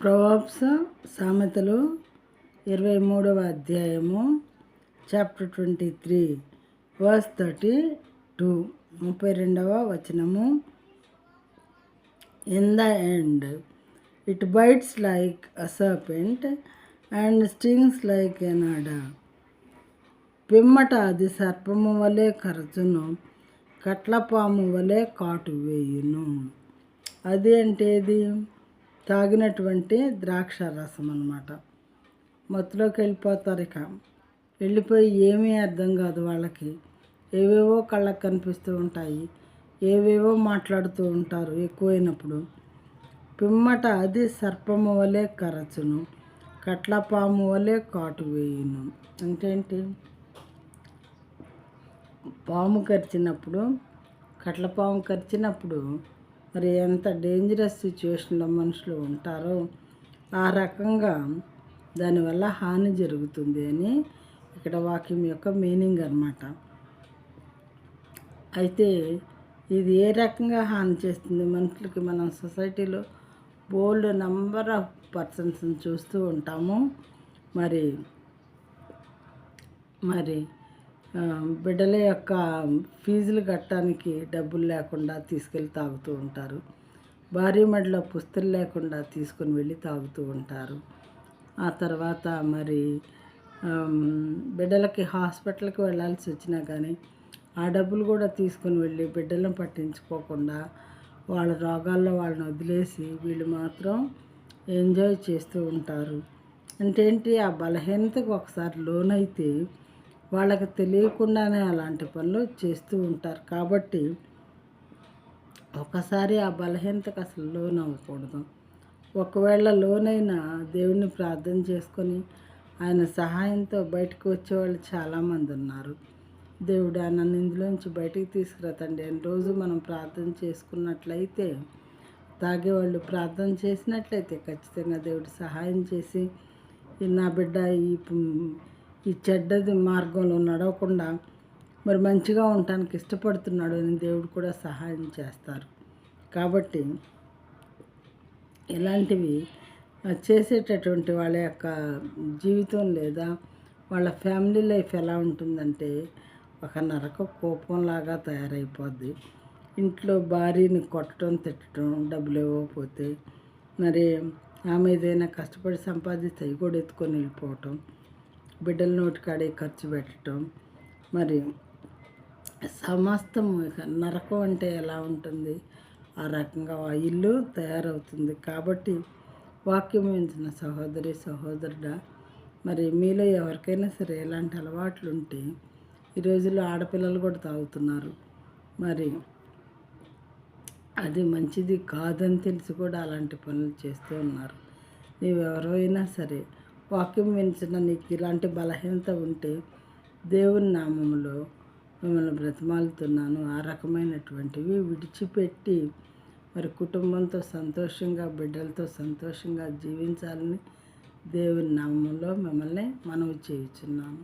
Proverbs సామెతలు 23వ అధ్యాయము chapter 23 verse 32 32వ వచనము. In the end it bites like a serpent and stings like an adder. పిమ్మట అది సర్పము వలె కరచును, కట్లపాము వలె కాటు వేయును. అది అంటే ఏది? తాగినటువంటి ద్రాక్ష రసం అన్నమాట. మత్తులోకి వెళ్ళిపోతారు. వెళ్ళిపోయి ఏమీ అర్థం కాదు వాళ్ళకి. ఏవేవో కళ్ళకు కనిపిస్తూ ఉంటాయి, ఏవేవో మాట్లాడుతూ ఉంటారు ఎక్కువైనప్పుడు. పిమ్మట అది సర్పము వలె కరచును, కట్లపాము వలె కాటు వేయును. అంటే ఏంటి? పాము కరిచినప్పుడు, కట్లపాము కరిచినప్పుడు మరి ఎంత డేంజరస్ సిచ్యువేషన్లో మనుషులు ఉంటారో ఆ రకంగా దానివల్ల హాని జరుగుతుంది అని ఇక్కడ వాక్యం యొక్క మీనింగ్ అన్నమాట. అయితే ఇది ఏ రకంగా హాని చేస్తుంది మనుషులకి? మనం సొసైటీలో బోల్డ్ నంబర్ ఆఫ్ పర్సన్స్ని చూస్తూ ఉంటాము. మరి బిడ్డల యొక్క ఫీజులు కట్టడానికి డబ్బులు లేకుండా తీసుకెళ్ళి తాగుతూ ఉంటారు. భారీ మడిలో పుస్తులు లేకుండా తీసుకొని వెళ్ళి తాగుతూ ఉంటారు. ఆ తర్వాత బిడ్డలకి హాస్పిటల్కి వెళ్ళాల్సి వచ్చినా కానీ ఆ డబ్బులు కూడా తీసుకొని వెళ్ళి బిడ్డలను పట్టించుకోకుండా వాళ్ళ రోగాల్లో వాళ్ళని వదిలేసి వీళ్ళు మాత్రం ఎంజాయ్ చేస్తూ ఉంటారు. అంటే ఏంటి? ఆ బలహీనతకు ఒకసారి లోనైతే వాళ్ళకి తెలియకుండానే అలాంటి పనులు చేస్తూ ఉంటారు. కాబట్టి ఒకసారి ఆ బలహీనతకు అసలు లోన్ అవ్వకూడదు. ఒకవేళ లోనైనా దేవుడిని ప్రార్థన చేసుకొని ఆయన సహాయంతో బయటకు వచ్చేవాళ్ళు చాలామంది ఉన్నారు. దేవుడా నన్ను ఇందులోంచి బయటికి తీసుకురాతండి అని రోజు మనం ప్రార్థన చేసుకున్నట్లయితే, తాగేవాళ్ళు ప్రార్థన చేసినట్లయితే ఖచ్చితంగా దేవుడు సహాయం చేసి నా బిడ్డ ఈ చెడ్డది మార్గంలో నడవకుండా మరి మంచిగా ఉండటానికి ఇష్టపడుతున్నాడు అని దేవుడు కూడా సహాయం చేస్తారు. కాబట్టి ఇలాంటివి చేసేటటువంటి వాళ్ళ యొక్క జీవితం లేదా వాళ్ళ ఫ్యామిలీ లైఫ్ ఎలా ఉంటుందంటే ఒక నరక కోపంలాగా తయారైపోద్ది. ఇంట్లో భార్యని కొట్టడం, తిట్టడం, డబ్బులు ఇవ్వకపోతే మరి ఆమె ఏదైనా కష్టపడి సంపాదిస్తే అవి కూడా ఎత్తుకొని వెళ్ళిపోవటం, బిడ్డల నోటికాడే ఖర్చు పెట్టడం, మరి సమస్తం నరకం అంటే ఎలా ఉంటుంది ఆ రకంగా ఆ ఇల్లు తయారవుతుంది. కాబట్టి వాక్యం వింటున్న సహోదరి సహోదరుడా, మరి మీలో ఎవరికైనా సరే ఎలాంటి అలవాట్లు ఉంటే, ఈ రోజుల్లో ఆడపిల్లలు కూడా తాగుతున్నారు. మరి అది మంచిది కాదని తెలిసి కూడా అలాంటి పనులు చేస్తూ ఉన్నారు. నీవెవరైనా సరే వాక్యం వింటున్న నీకు ఇలాంటి బలహీనత ఉంటే దేవుని నామములో మిమ్మల్ని బ్రతిమాలుతున్నాను. ఆ రకమైనటువంటివి విడిచిపెట్టి మరి కుటుంబంతో సంతోషంగా, బిడ్డలతో సంతోషంగా జీవించాలని దేవుని నామంలో మిమ్మల్ని మనవి చేయుచున్నాను.